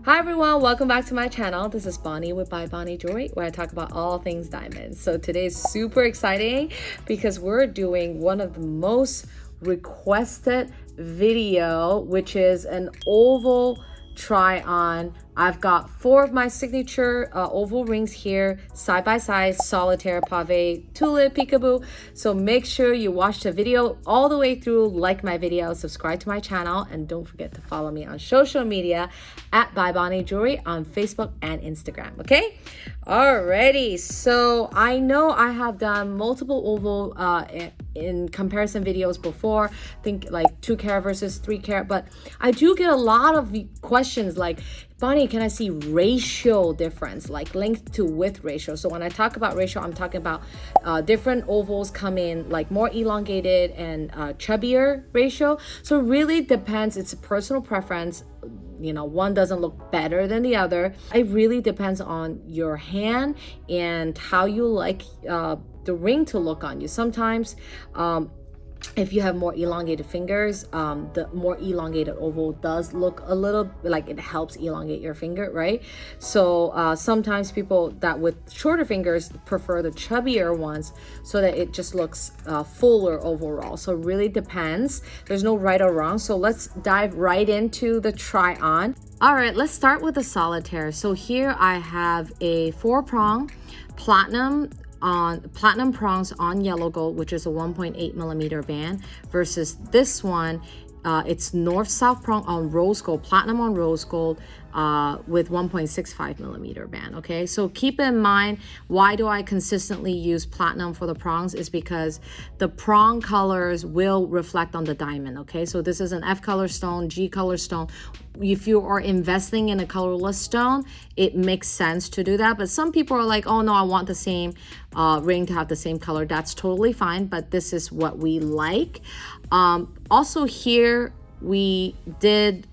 Hi everyone, welcome back to my channel. This is Bonnie with bybonniejewelry, where I talk about all things diamonds. So today is super exciting because we're doing one of the most requested video, which is an oval try on. I've got 4 of my signature oval rings here, side by side, Solitaire, Pave, Tulip, Peekaboo. So make sure you watch the video all the way through, like my video, subscribe to my channel, and don't forget to follow me on social media at bybonniejewelry on Facebook and Instagram, okay? Alrighty, so I know I have done multiple oval in comparison videos before, think like 2 carat versus 3 carat, but I do get a lot of questions like, Bonnie, can I see ratio difference, like length to width ratio? So when I talk about ratio, I'm talking about different ovals come in like more elongated and chubbier ratio. So it really depends. It's a personal preference. You know, one doesn't look better than the other. It really depends on your hand and how you like the ring to look on you. Sometimes if you have more elongated fingers, the more elongated oval does look a little like it helps elongate your finger, right? So sometimes people that with shorter fingers prefer the chubbier ones so that it just looks fuller overall. So it really depends. There's no right or wrong. So let's dive right into the try on. All right, let's start with the solitaire. So here I have a 4-prong platinum prongs on yellow gold, which is a 1.8 millimeter band, versus this one, it's north-south prong on rose gold, platinum on rose gold, with 1.65 millimeter band. Okay, so keep in mind, why do I consistently use platinum for the prongs is because the prong colors will reflect on the diamond. Okay, so this is an F color stone, G color stone. If you are investing in a colorless stone, it makes sense to do that. But some people are like, oh no, I want the same ring to have the same color. That's totally fine, but this is what we like. Also here we did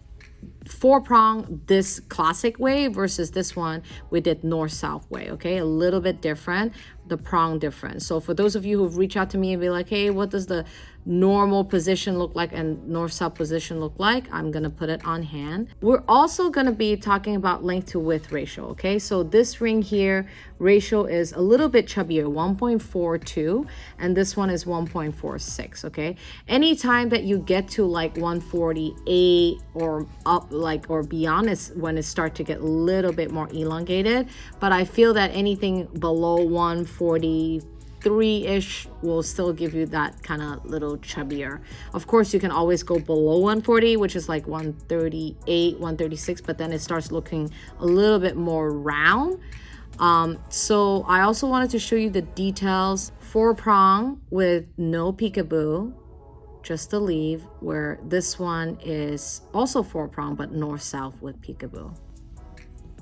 4-prong this classic way versus this one we did north-south way. Okay, a little bit different, the prong difference. So for those of you who've reached out to me and be like, hey, what does the normal position look like and north-south position look like, I'm gonna put it on hand. We're also gonna be talking about length to width ratio. Okay, so this ring here ratio is a little bit chubbier, 1.42, and this one is 1.46. okay, anytime that you get to like 148 or up, like, or beyond, is when it starts to get a little bit more elongated. But I feel that anything below 143-ish will still give you that kind of little chubbier. Of course, you can always go below 140, which is like 138, 136, but then it starts looking a little bit more round. So I also wanted to show you the details. 4-prong with no peekaboo, just the leaf, where this one is also 4-prong but north-south with peekaboo.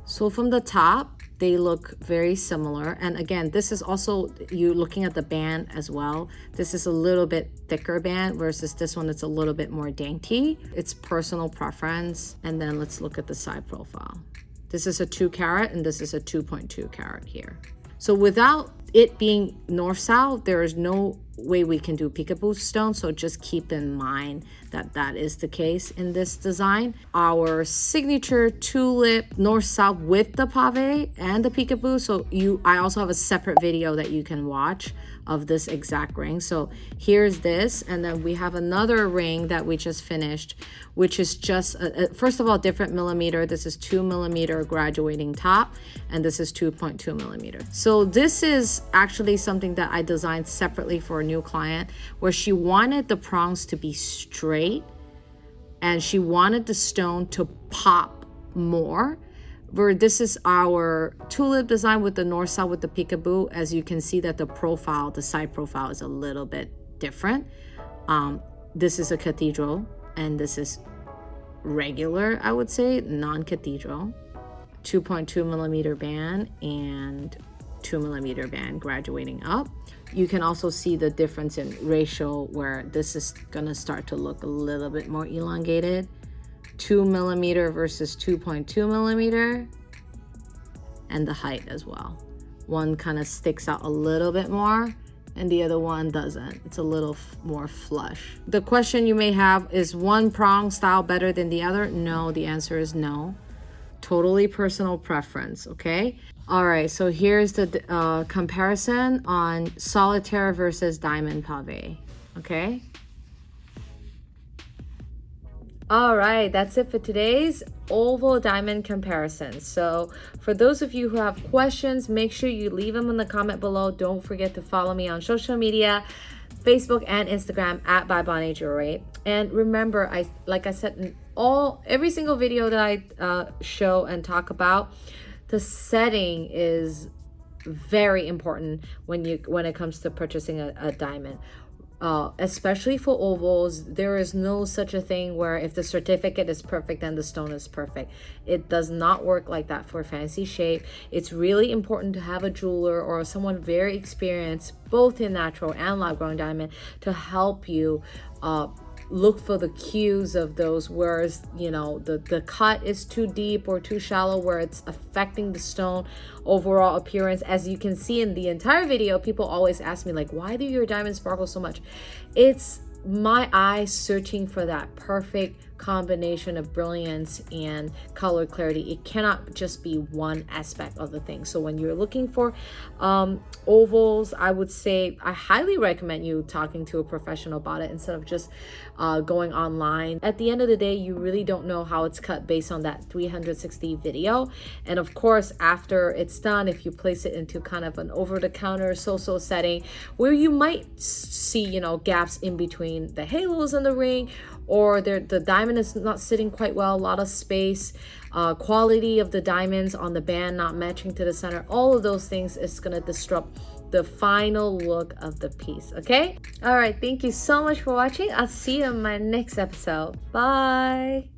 So from the top, they look very similar. And again, this is also, you looking at the band as well. This is a little bit thicker band versus this one that's a little bit more dainty. It's personal preference. And then let's look at the side profile. This is a 2 carat and this is a 2.2 carat here. So without it being north-south, there is no way we can do peekaboo stone. So just keep in mind that that is the case in this design. Our signature tulip north-south with the pave and the peekaboo. So I also have a separate video that you can watch of this exact ring. So here's this, and then we have another ring that we just finished, which is just first of all different millimeter. This is 2 millimeter graduating top, and this is 2.2 millimeter. So this is actually something that I designed separately for a new client, where she wanted the prongs to be straight and she wanted the stone to pop more. Where this is our tulip design with the north side with the peekaboo. As you can see that the profile, the side profile is a little bit different. This is a cathedral and this is regular, I would say, non-cathedral. 2.2 millimeter band and 2 millimeter band graduating up. You can also see the difference in ratio, where this is gonna start to look a little bit more elongated. 2 millimeter versus 2.2 millimeter, and the height as well. One kind of sticks out a little bit more and the other one doesn't. It's a little more flush. The question you may have is one prong style better than the other? No, the answer is no. Totally personal preference, okay? All right, so here's the comparison on Solitaire versus Diamond Pave, okay? All right, that's it for today's oval diamond comparison. So for those of you who have questions, make sure you leave them in the comment below. Don't forget to follow me on social media, Facebook and Instagram at bybonniejewelry. And remember, like I said in every single video that I show and talk about, the setting is very important when it comes to purchasing a diamond. Especially for ovals, there is no such a thing where if the certificate is perfect then the stone is perfect. It does not work like that for fancy shape. It's really important to have a jeweler or someone very experienced both in natural and lab grown diamond to help you look for the cues of those, whereas the cut is too deep or too shallow where it's affecting the stone overall appearance. As you can see in the entire video, people always ask me like, why do your diamonds sparkle so much? It's my eyes searching for that perfect combination of brilliance and color clarity. It cannot just be one aspect of the thing. So when you're looking for ovals, I would say I highly recommend you talking to a professional about it instead of just going online. At the end of the day, you really don't know how it's cut based on that 360 video. And of course, after it's done, if you place it into kind of an over-the-counter so-so setting where you might see gaps in between the halos in the ring, or the diamond is not sitting quite well, a lot of space, quality of the diamonds on the band not matching to the center, all of those things is going to disrupt the final look of the piece, okay? All right, thank you so much for watching. I'll see you in my next episode. Bye.